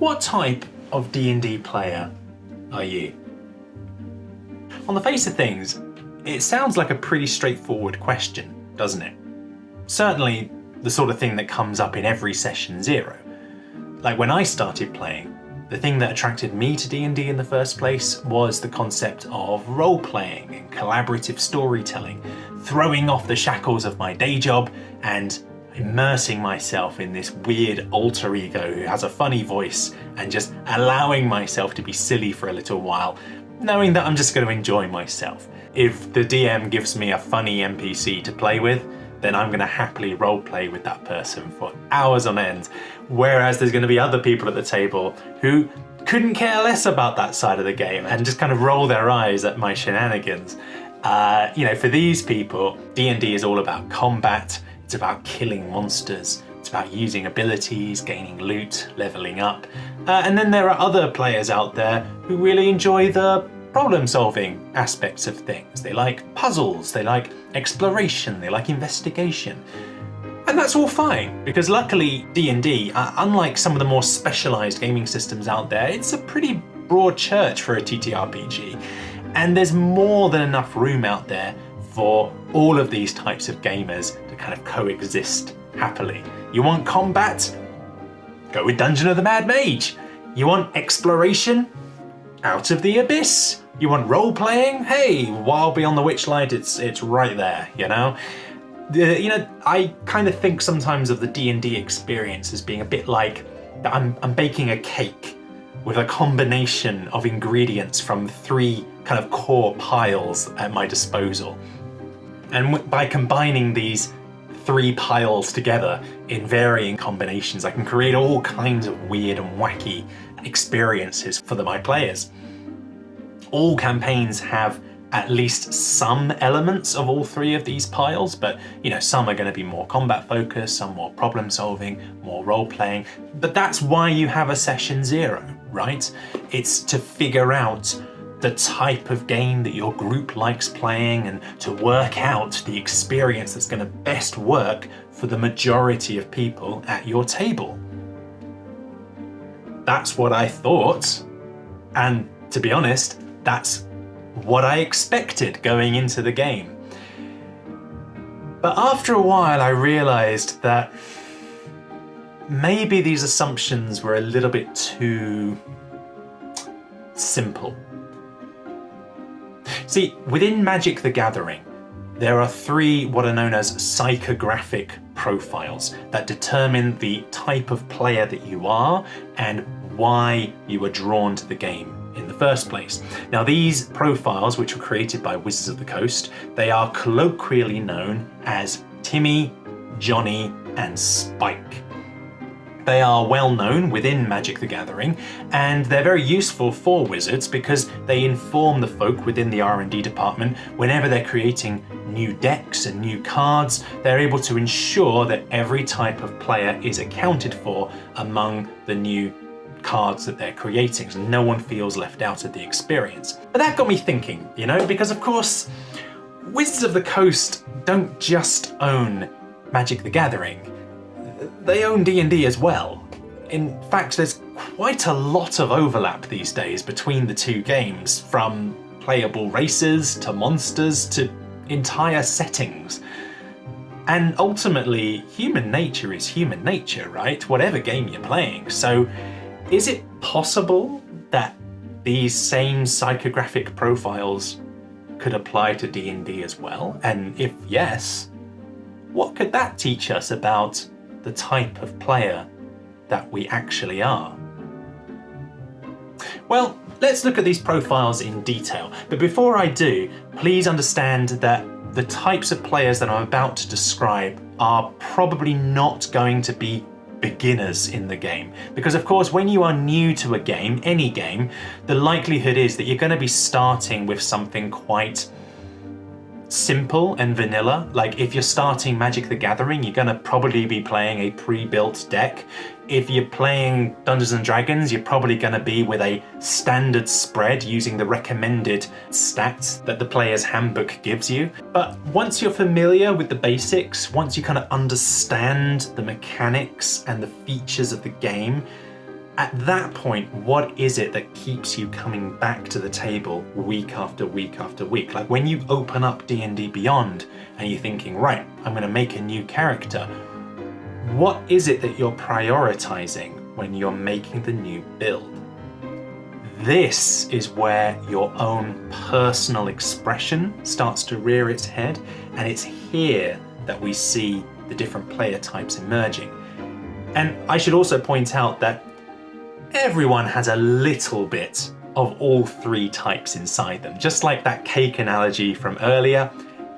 What type of D&D player are you? On the face of things, it sounds like a pretty straightforward question, doesn't it? Certainly the sort of thing that comes up in every session zero. Like when I started playing, the thing that attracted me to D&D in the first place was the concept of role-playing and collaborative storytelling, throwing off the shackles of my day job and immersing myself in this weird alter ego who has a funny voice and just allowing myself to be silly for a little while, knowing that I'm just going to enjoy myself. If the DM gives me a funny NPC to play with, then I'm going to happily roleplay with that person for hours on end. Whereas there's going to be other people at the table who couldn't care less about that side of the game and just kind of roll their eyes at my shenanigans. For these people, D&D is all about combat. It's about killing monsters. It's about using abilities, gaining loot, leveling up. And then there are other players out there who really enjoy the problem-solving aspects of things. They like puzzles, they like exploration, they like investigation. And that's all fine, because luckily D&D, unlike some of the more specialized gaming systems out there, it's a pretty broad church for a TTRPG. And there's more than enough room out there for all of these types of gamers to kind of coexist happily. You want combat? Go with Dungeon of the Mad Mage. You want exploration? Out of the Abyss. You want role-playing? Hey, Wild Beyond the Witchlight, it's right there, you know? I kind of think sometimes of the D&D experience as being a bit like I'm baking a cake with a combination of ingredients from 3 kind of core piles at my disposal. And by combining these 3 piles together in varying combinations, I can create all kinds of weird and wacky experiences for my players. All campaigns have at least some elements of all 3 of these piles, but some are going to be more combat focused, some more problem solving, more role playing. But that's why you have a session 0, right? It's to figure out the type of game that your group likes playing and to work out the experience that's going to best work for the majority of people at your table. That's what I thought, and to be honest, that's what I expected going into the game. But after a while I realized that maybe these assumptions were a little bit too simple. See, within Magic the Gathering, there are 3 what are known as psychographic profiles that determine the type of player that you are and why you were drawn to the game in the first place. Now these profiles, which were created by Wizards of the Coast, they are colloquially known as Timmy, Johnny, and Spike. They are well known within Magic the Gathering, and they're very useful for Wizards because they inform the folk within the R&D department whenever they're creating new decks and new cards. They're able to ensure that every type of player is accounted for among the new cards that they're creating, so no one feels left out of the experience. But that got me thinking, because of course, Wizards of the Coast don't just own Magic the Gathering. They own D&D as well. In fact, there's quite a lot of overlap these days between the 2 games, from playable races to monsters to entire settings. And ultimately, human nature is human nature, right? Whatever game you're playing. So is it possible that these same psychographic profiles could apply to D&D as well? And if yes, what could that teach us about the type of player that we actually are? Well, let's look at these profiles in detail. But before I do, please understand that the types of players that I'm about to describe are probably not going to be beginners in the game. Because of course, when you are new to a game, any game, the likelihood is that you're going to be starting with something quite simple and vanilla. Like if you're starting Magic the Gathering, you're going to probably be playing a pre-built deck. If you're playing Dungeons and Dragons, you're probably going to be with a standard spread using the recommended stats that the player's handbook gives you. But once you're familiar with the basics, once you kind of understand the mechanics and the features of the game, At that point, what is it that keeps you coming back to the table week after week after week? Like when you open up D&D Beyond and you're thinking, right, I'm going to make a new character. What is it that you're prioritizing when you're making the new build? This is where your own personal expression starts to rear its head, and it's here that we see the different player types emerging. And I should also point out that everyone has a little bit of all three types inside them. Just like that cake analogy from earlier,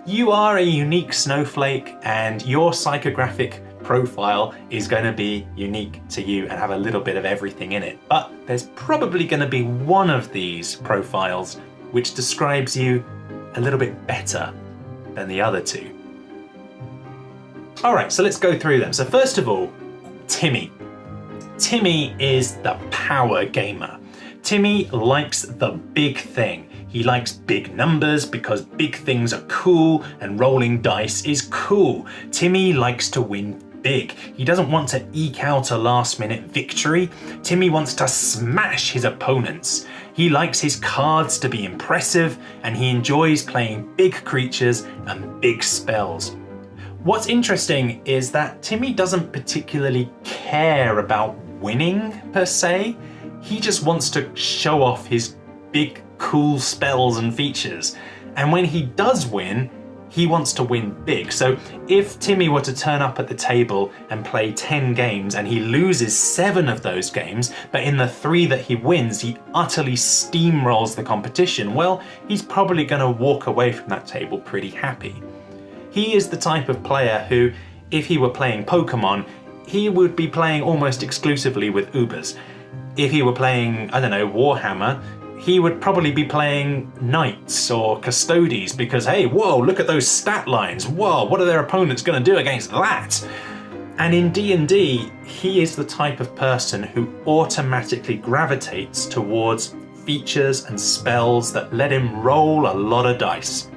you are a unique snowflake and your psychographic profile is going to be unique to you and have a little bit of everything in it. But there's probably going to be one of these profiles which describes you a little bit better than the other two. All right, so let's go through them. So first of all, Timmy. Timmy is the power gamer. Timmy likes the big thing. He likes big numbers because big things are cool and rolling dice is cool. Timmy likes to win big. He doesn't want to eke out a last-minute victory. Timmy wants to smash his opponents. He likes his cards to be impressive and he enjoys playing big creatures and big spells. What's interesting is that Timmy doesn't particularly care about winning per se. He just wants to show off his big cool spells and features. And when he does win, he wants to win big. So if Timmy were to turn up at the table and play 10 games and he loses 7 of those games, but in the 3 that he wins, he utterly steamrolls the competition, well, he's probably going to walk away from that table pretty happy. He is the type of player who, if he were playing Pokemon, he would be playing almost exclusively with Ubers. If he were playing, I don't know, Warhammer, he would probably be playing Knights or Custodes because, hey, whoa, look at those stat lines. Whoa, what are their opponents going to do against that? And in D&D, he is the type of person who automatically gravitates towards features and spells that let him roll a lot of dice.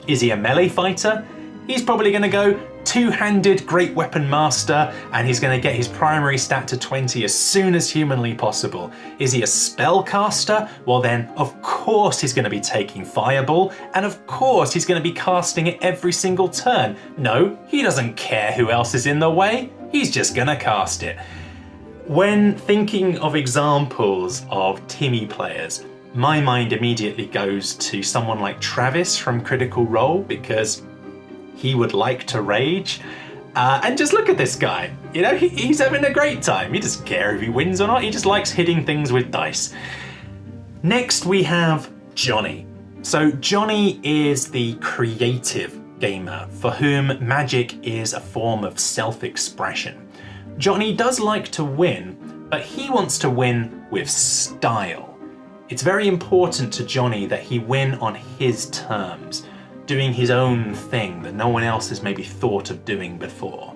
Is he a melee fighter? He's probably going to go two-handed Great Weapon Master and he's going to get his primary stat to 20 as soon as humanly possible. Is he a spellcaster? Well then, of course he's going to be taking Fireball and of course he's going to be casting it every single turn. No, he doesn't care who else is in the way. He's just going to cast it. When thinking of examples of Timmy players, my mind immediately goes to someone like Travis from Critical Role because he would like to rage. And just look at this guy. You know, he's having a great time. He doesn't care if he wins or not. He just likes hitting things with dice. Next we have Johnny. So Johnny is the creative gamer for whom magic is a form of self-expression. Johnny does like to win, but he wants to win with style. It's very important to Johnny that he win on his terms, doing his own thing that no one else has maybe thought of doing before.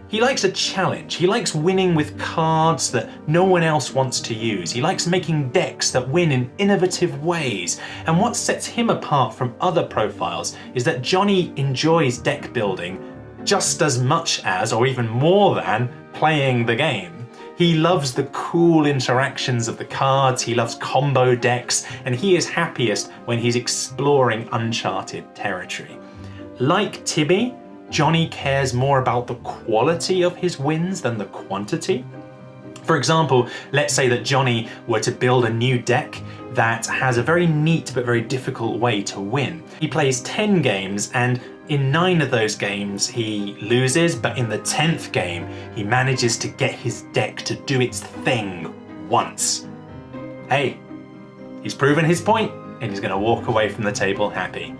He likes a challenge. He likes winning with cards that no one else wants to use. He likes making decks that win in innovative ways. And what sets him apart from other profiles is that Johnny enjoys deck building just as much as, or even more than, playing the game. He loves the cool interactions of the cards, he loves combo decks, and he is happiest when he's exploring uncharted territory. Like Timmy, Johnny cares more about the quality of his wins than the quantity. For example, let's say that Johnny were to build a new deck that has a very neat but very difficult way to win. He plays 10 games and in 9 of those games he loses, but in the 10th game he manages to get his deck to do its thing once. Hey, he's proven his point and he's going to walk away from the table happy.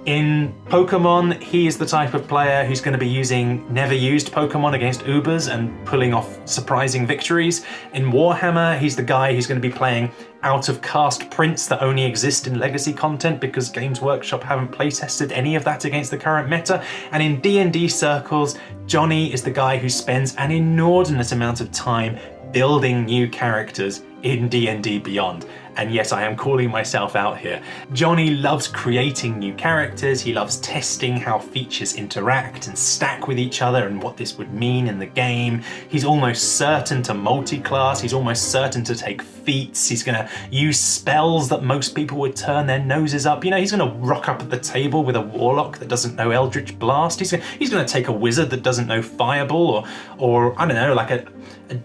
In Pokemon, he is the type of player who's going to be using never used Pokemon against Ubers and pulling off surprising victories. In Warhammer, he's the guy who's going to be playing out of cast prints that only exist in legacy content because Games Workshop haven't playtested any of that against the current meta. And in D&D circles, Johnny is the guy who spends an inordinate amount of time building new characters in D&D Beyond. And yes, I am calling myself out here. Johnny loves creating new characters. He loves testing how features interact and stack with each other and what this would mean in the game. He's almost certain to multi-class. He's almost certain to take feats. He's gonna use spells that most people would turn their noses up. You know, he's gonna rock up at the table with a warlock that doesn't know Eldritch Blast. He's gonna take a wizard that doesn't know Fireball, or I don't know, like a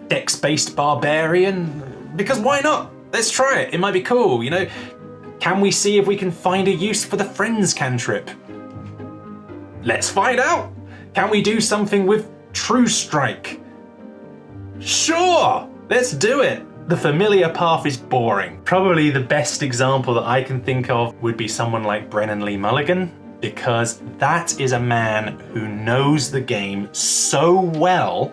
dex-based barbarian. Because why not? Let's try it. It might be cool, you know? Can we see if we can find a use for the Friends cantrip? Let's find out. Can we do something with True Strike? Sure, let's do it. The familiar path is boring. Probably the best example that I can think of would be someone like Brennan Lee Mulligan, because that is a man who knows the game so well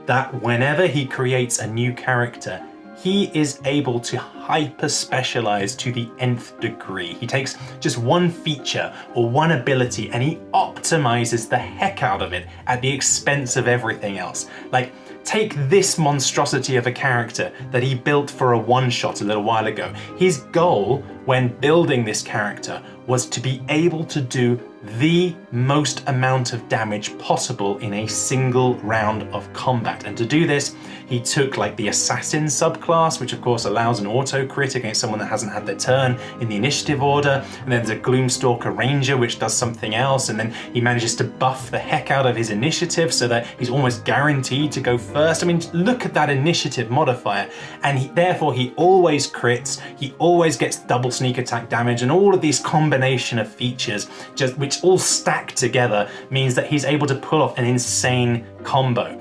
that whenever he creates a new character, he is able to hyper specialize to the nth degree. He takes just one feature or one ability and he optimizes the heck out of it at the expense of everything else. Like, take this monstrosity of a character that he built for a one-shot a little while ago. His goal when building this character was to be able to do the most amount of damage possible in a single round of combat. And to do this, he took like the assassin subclass, which of course allows an auto crit against someone that hasn't had their turn in the initiative order. And then there's a Gloomstalker Ranger, which does something else. And then he manages to buff the heck out of his initiative so that he's almost guaranteed to go first. I mean, look at that initiative modifier. And therefore he always crits, he always gets double sneak attack damage, and all of these combination of features, which all stack together, means that he's able to pull off an insane combo.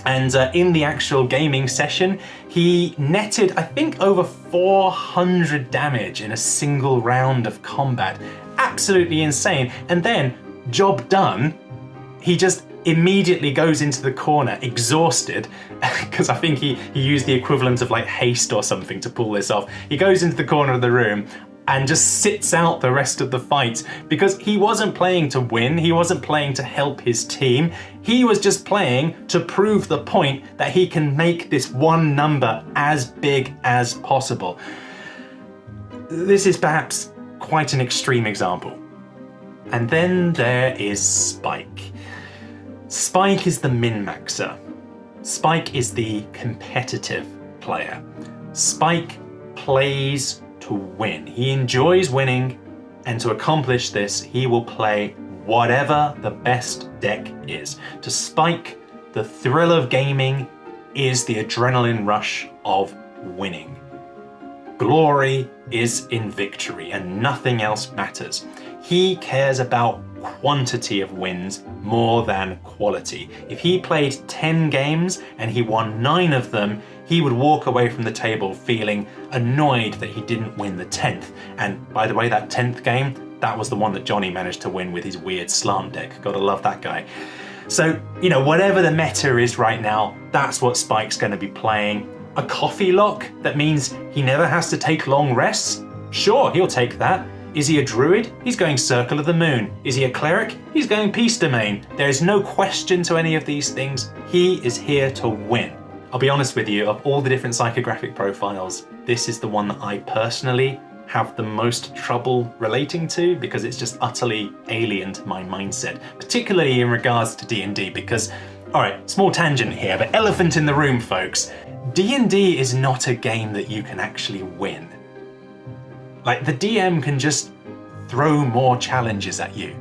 And in the actual gaming session, he netted, I think, over 400 damage in a single round of combat. Absolutely insane. And then, job done, he just immediately goes into the corner, exhausted, because I think he used the equivalent of like haste or something to pull this off. He goes into the corner of the room and just sits out the rest of the fight, because he wasn't playing to win, he wasn't playing to help his team, he was just playing to prove the point that he can make this one number as big as possible. This is perhaps quite an extreme example. And then there is Spike. Spike is the min-maxer. Spike is the competitive player. Spike plays to win. He enjoys winning, and to accomplish this, he will play whatever the best deck is. To Spike, the thrill of gaming is the adrenaline rush of winning. Glory is in victory, and nothing else matters. He cares about quantity of wins more than quality. If he played 10 games and he won 9 of them, he would walk away from the table feeling annoyed that he didn't win the 10th. And by the way, that 10th game, that was the one that Johnny managed to win with his weird slant deck. Gotta love that guy. So, you know, whatever the meta is right now, that's what Spike's gonna be playing. A coffee lock, that means he never has to take long rests? Sure, he'll take that. Is he a druid? He's going Circle of the Moon. Is he a cleric? He's going Peace Domain. There is no question to any of these things. He is here to win. I'll be honest with you, of all the different psychographic profiles, this is the one that I personally have the most trouble relating to, because it's just utterly alien to my mindset, particularly in regards to D&D, because, alright, small tangent here, but elephant in the room, folks. D&D is not a game that you can actually win. Like, the DM can just throw more challenges at you.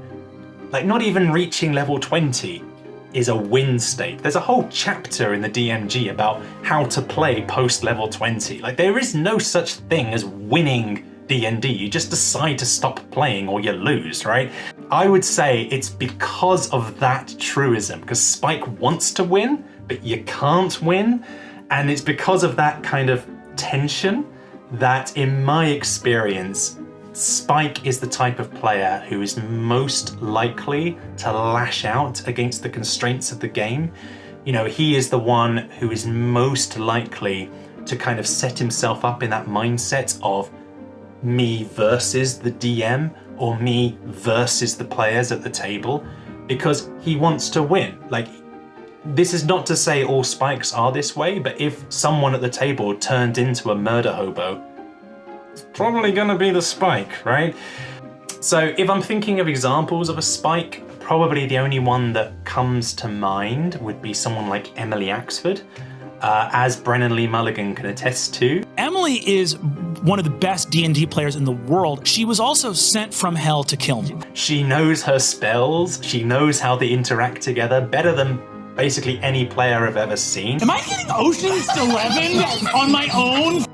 Like, not even reaching level 20 is a win state. There's a whole chapter in the DMG about how to play post level 20. Like, there is no such thing as winning D&D. You just decide to stop playing or you lose, right? I would say it's because of that truism, because Spike wants to win, but you can't win. And it's because of that kind of tension that, in my experience, Spike is the type of player who is most likely to lash out against the constraints of the game. You know, he is the one who is most likely to kind of set himself up in that mindset of me versus the DM or me versus the players at the table, because he wants to win. Like, This is not to say all spikes are this way, but if someone at the table turned into a murder hobo, it's probably gonna be the spike, right? So if I'm thinking of examples of a spike, probably the only one that comes to mind would be someone like Emily Axford, as Brennan Lee Mulligan can attest to. Emily is one of the best D&D players in the world. She was also sent from hell to kill me. She knows her spells, she knows how they interact together better than basically any player I've ever seen. Am I getting Ocean's 11 on my own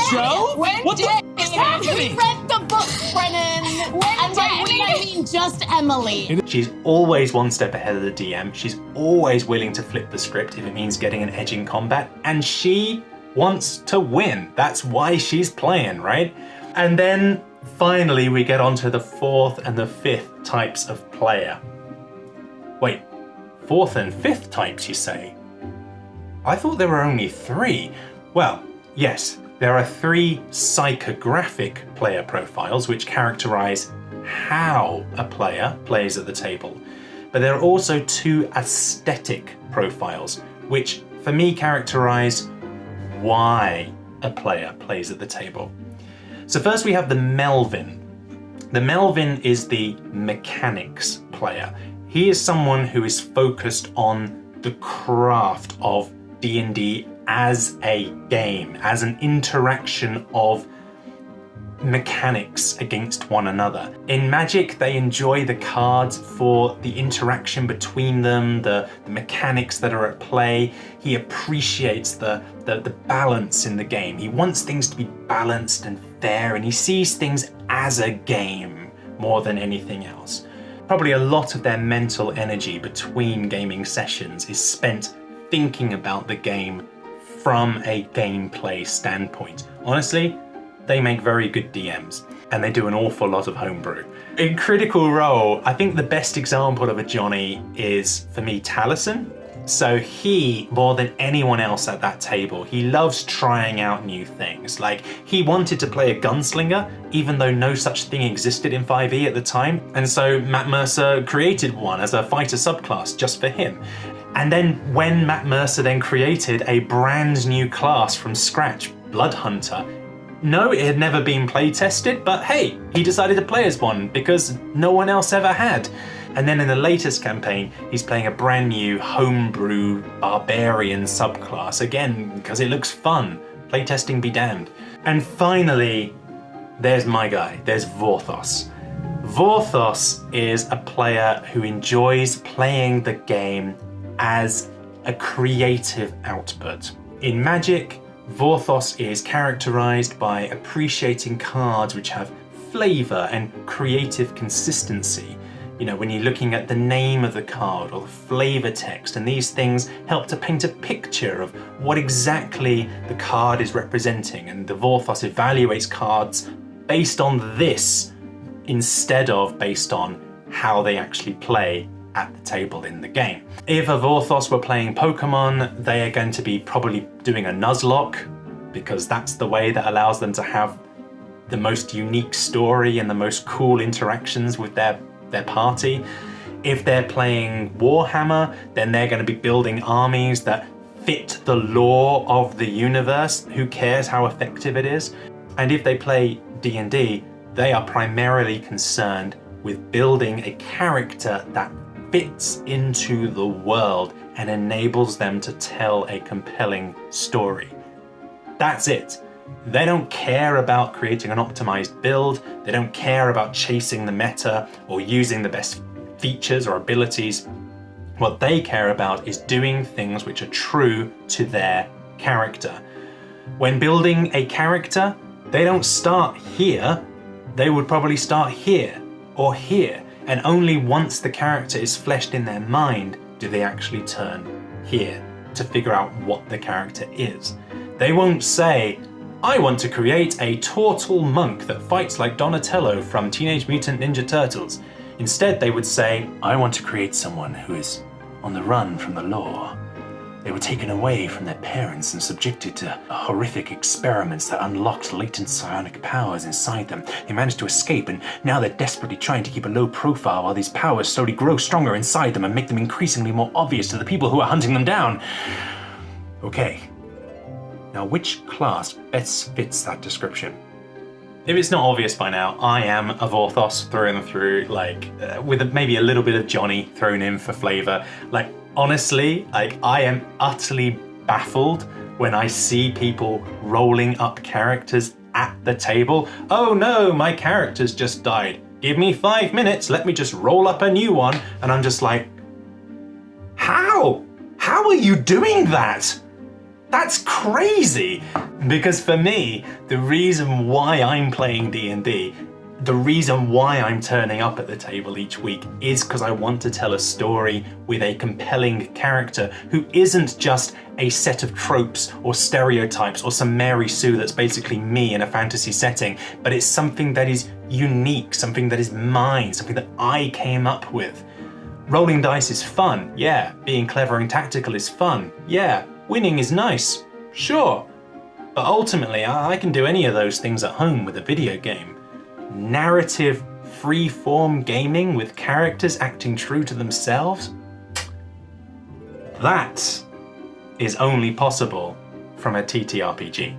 show? What the is happening? We read the book, Brennan. And by we, I mean just Emily. She's always one step ahead of the DM. She's always willing to flip the script if it means getting an edge in combat. And she wants to win. That's why she's playing, right? And then finally we get onto the fourth and the fifth types of player. Wait, fourth and fifth types, you say? I thought there were only three. Well, yes, there are three psychographic player profiles which characterize how a player plays at the table. But there are also two aesthetic profiles, which for me characterize why a player plays at the table. So first we have the Melvin. The Melvin is the mechanics player. He is someone who is focused on the craft of D&D as a game, as an interaction of mechanics against one another. In Magic, they enjoy the cards for the interaction between them, the mechanics that are at play. He appreciates the balance in the game. He wants things to be balanced and fair, and he sees things as a game more than anything else. Probably a lot of their mental energy between gaming sessions is spent thinking about the game from a gameplay standpoint. Honestly, they make very good DMs, and they do an awful lot of homebrew. In Critical Role, I think the best example of a Johnny is, for me, Taliesin. So he, more than anyone else at that table, he loves trying out new things. Like, he wanted to play a gunslinger, even though no such thing existed in 5e at the time. And so Matt Mercer created one as a fighter subclass just for him. And then when Matt Mercer then created a brand new class from scratch, Blood Hunter, no, it had never been play tested, but hey, he decided to play as one because no one else ever had. And then in the latest campaign, he's playing a brand new homebrew barbarian subclass, again, because it looks fun. Playtesting be damned. And finally, there's my guy, there's Vorthos. Vorthos is a player who enjoys playing the game as a creative output. In Magic, Vorthos is characterized by appreciating cards which have flavor and creative consistency. You know, when you're looking at the name of the card or the flavor text, and these things help to paint a picture of what exactly the card is representing, and the Vorthos evaluates cards based on this instead of based on how they actually play at the table in the game. If a Vorthos were playing Pokemon, they are going to be probably doing a Nuzlocke, because that's the way that allows them to have the most unique story and the most cool interactions with their party. If they're playing Warhammer, then they're going to be building armies that fit the lore of the universe. Who cares how effective it is? And if they play D&D, they are primarily concerned with building a character that fits into the world and enables them to tell a compelling story. That's it. They don't care about creating an optimized build. They don't care about chasing the meta or using the best features or abilities. What they care about is doing things which are true to their character. When building a character, they don't start here. They would probably start here or here. And only once the character is fleshed in their mind do they actually turn here to figure out what the character is. They won't say, I want to create a turtle monk that fights like Donatello from Teenage Mutant Ninja Turtles. Instead, they would say, I want to create someone who is on the run from the law. They were taken away from their parents and subjected to horrific experiments that unlocked latent psionic powers inside them. They managed to escape, and now they're desperately trying to keep a low profile while these powers slowly grow stronger inside them and make them increasingly more obvious to the people who are hunting them down. Okay. Now, which class best fits that description? If it's not obvious by now, I am a Vorthos through and through, like, with maybe a little bit of Johnny thrown in for flavor. Like, honestly, like, I am utterly baffled when I see people rolling up characters at the table. Oh no, my character's just died. Give me 5 minutes, let me just roll up a new one. And I'm just like, how? How are you doing that? That's crazy! Because for me, the reason why I'm playing D&D, the reason why I'm turning up at the table each week is because I want to tell a story with a compelling character who isn't just a set of tropes or stereotypes or some Mary Sue that's basically me in a fantasy setting, but it's something that is unique, something that is mine, something that I came up with. Rolling dice is fun, yeah. Being clever and tactical is fun, yeah. Winning is nice, sure. But ultimately, I can do any of those things at home with a video game. Narrative, free-form gaming with characters acting true to themselves? That is only possible from a TTRPG.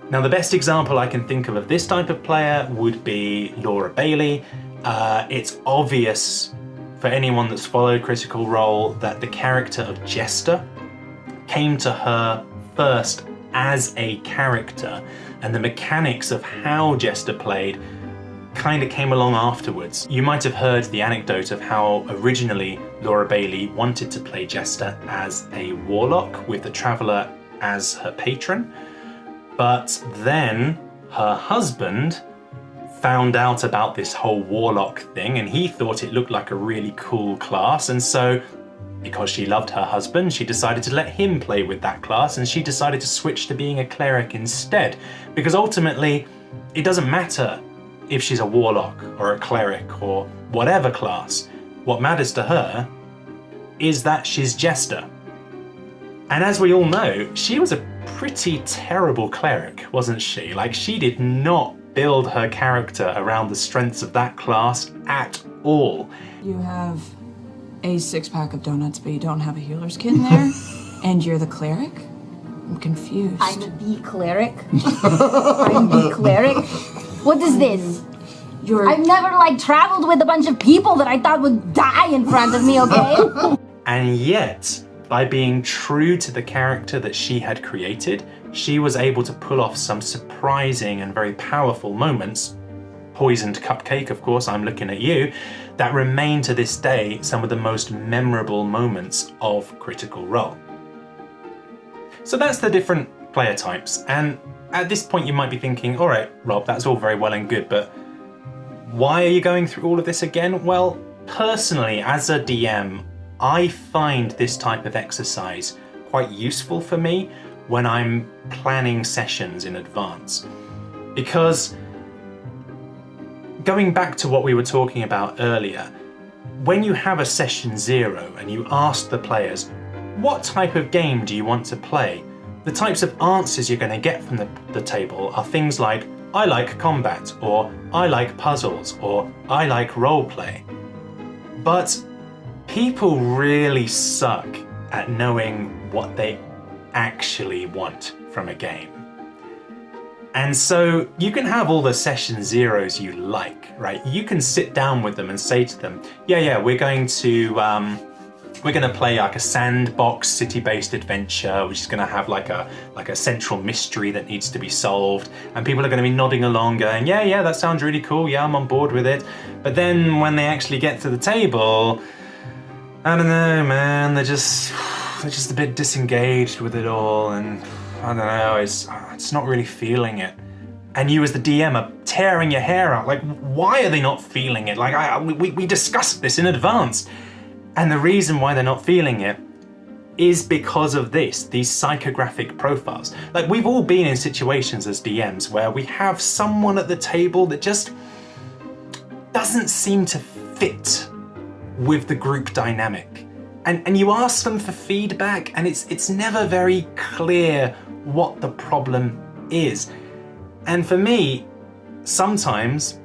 Now, the best example I can think of this type of player would be Laura Bailey. It's obvious for anyone that's followed Critical Role that the character of Jester came to her first as a character, and the mechanics of how Jester played kind of came along afterwards. You might have heard the anecdote of how originally Laura Bailey wanted to play Jester as a warlock with the Traveller as her patron, but then her husband found out about this whole warlock thing and he thought it looked like a really cool class, and so because she loved her husband, she decided to let him play with that class, and she decided to switch to being a cleric instead. Because ultimately, it doesn't matter if she's a warlock or a cleric or whatever class. What matters to her is that she's Jester. And as we all know, she was a pretty terrible cleric, wasn't she? Like, she did not build her character around the strengths of that class at all. You have a 6-pack of donuts, but you don't have a healer's kit in there, and you're the cleric? I'm confused. I'm the cleric? I'm the cleric? What is this? I've never, traveled with a bunch of people that I thought would die in front of me, okay? And yet, by being true to the character that she had created, she was able to pull off some surprising and very powerful moments, poisoned cupcake, of course, I'm looking at you, that remain to this day some of the most memorable moments of Critical Role. So that's the different player types, and at this point you might be thinking, all right, Rob, that's all very well and good, but why are you going through all of this again? Well, personally, as a DM, I find this type of exercise quite useful for me when I'm planning sessions in advance. Because going back to what we were talking about earlier, when you have a session 0 and you ask the players, what type of game do you want to play? The types of answers you're going to get from the table are things like, I like combat, or I like puzzles, or I like roleplay. But people really suck at knowing what they actually want from a game. And so you can have all the session 0s you like, right? You can sit down with them and say to them, yeah, we're going to play like a sandbox city-based adventure, which is going to have like a central mystery that needs to be solved. And people are going to be nodding along going, yeah, that sounds really cool. Yeah, I'm on board with it. But then when they actually get to the table, I don't know, man, they're just a bit disengaged with it all, and I don't know, it's not really feeling it. And you as the DM are tearing your hair out, like, why are they not feeling it? Like, we discussed this in advance. And the reason why they're not feeling it is because of these psychographic profiles. Like, we've all been in situations as DMs where we have someone at the table that just doesn't seem to fit with the group dynamic. and you ask them for feedback, and it's never very clear what the problem is. And for me, sometimes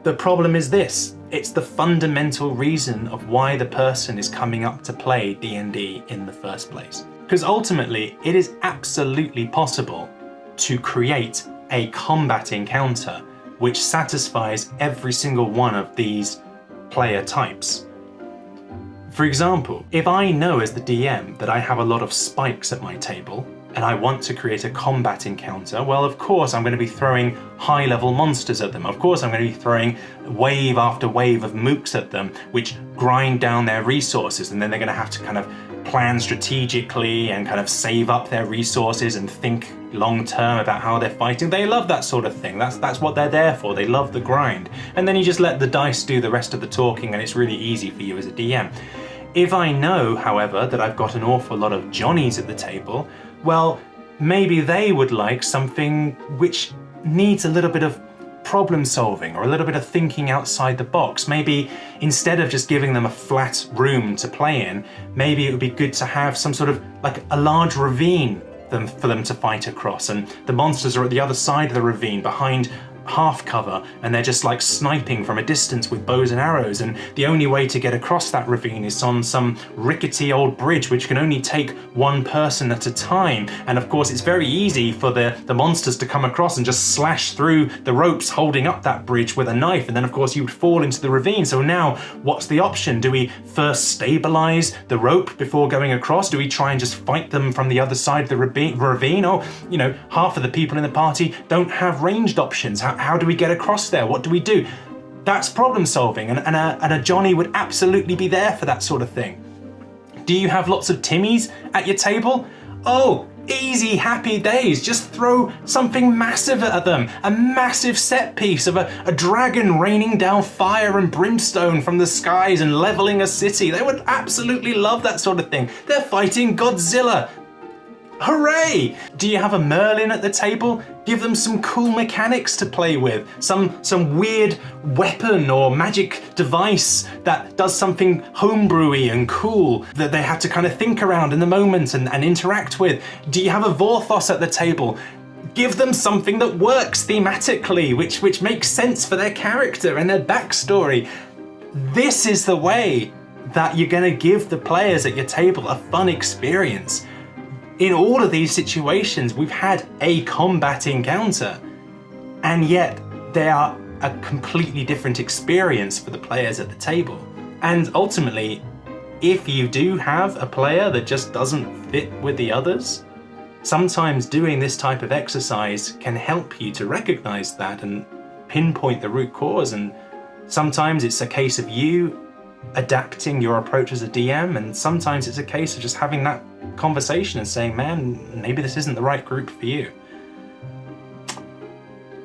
the problem is this. It's the fundamental reason of why the person is coming up to play D&D in the first place. Because ultimately, it is absolutely possible to create a combat encounter which satisfies every single one of these player types. For example, if I know as the DM that I have a lot of spikes at my table, and I want to create a combat encounter, well, of course, I'm going to be throwing high-level monsters at them. Of course, I'm going to be throwing wave after wave of mooks at them, which grind down their resources, and then they're going to have to kind of plan strategically and kind of save up their resources and think long-term about how they're fighting. They love that sort of thing. That's what they're there for. They love the grind. And then you just let the dice do the rest of the talking, and it's really easy for you as a DM. If I know, however, that I've got an awful lot of Johnnies at the table, well, maybe they would like something which needs a little bit of problem solving or a little bit of thinking outside the box. Maybe instead of just giving them a flat room to play in, maybe it would be good to have some sort of like a large ravine for them to fight across, and the monsters are at the other side of the ravine behind half cover, and they're just like sniping from a distance with bows and arrows, and the only way to get across that ravine is on some rickety old bridge which can only take one person at a time. And of course it's very easy for the monsters to come across and just slash through the ropes holding up that bridge with a knife, and then of course you would fall into the ravine. So now what's the option? Do we first stabilize the rope before going across? Do we try and just fight them from the other side of the ravine? Or, you know, half of the people in the party don't have ranged options. How do we get across there? What do we do? That's problem solving, and a Johnny would absolutely be there for that sort of thing. Do you have lots of Timmys at your table? Oh, easy, happy days. Just throw something massive at them. A massive set piece of a dragon raining down fire and brimstone from the skies and leveling a city. They would absolutely love that sort of thing. They're fighting Godzilla. Hooray! Do you have a Merlin at the table? Give them some cool mechanics to play with. Some weird weapon or magic device that does something homebrewy and cool that they have to kind of think around in the moment and interact with. Do you have a Vorthos at the table? Give them something that works thematically, which makes sense for their character and their backstory. This is the way that you're going to give the players at your table a fun experience. In all of these situations, we've had a combat encounter, and yet they are a completely different experience for the players at the table. And ultimately, if you do have a player that just doesn't fit with the others, sometimes doing this type of exercise can help you to recognize that and pinpoint the root cause. And sometimes it's a case of you adapting your approach as a DM, and sometimes it's a case of just having that conversation and saying, man, maybe this isn't the right group for you.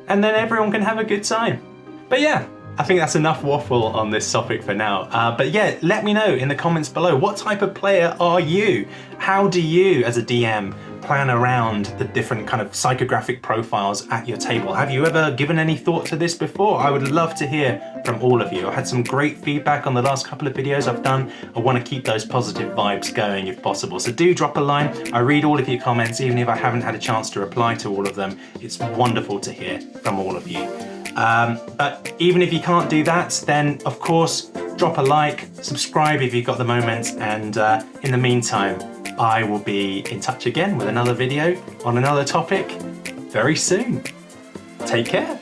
And then everyone can have a good time. But yeah, I think that's enough waffle on this topic for now. But yeah, let me know in the comments below, what type of player are you? How do you, as a DM, plan around the different kind of psychographic profiles at your table? Have you ever given any thought to this before? I would love to hear from all of you. I had some great feedback on the last couple of videos I've done. I want to keep those positive vibes going if possible. So do drop a line. I read all of your comments, even if I haven't had a chance to reply to all of them. It's wonderful to hear from all of you. But even if you can't do that, then of course, drop a like, subscribe if you've got the moment, and in the meantime, I will be in touch again with another video on another topic very soon. Take care.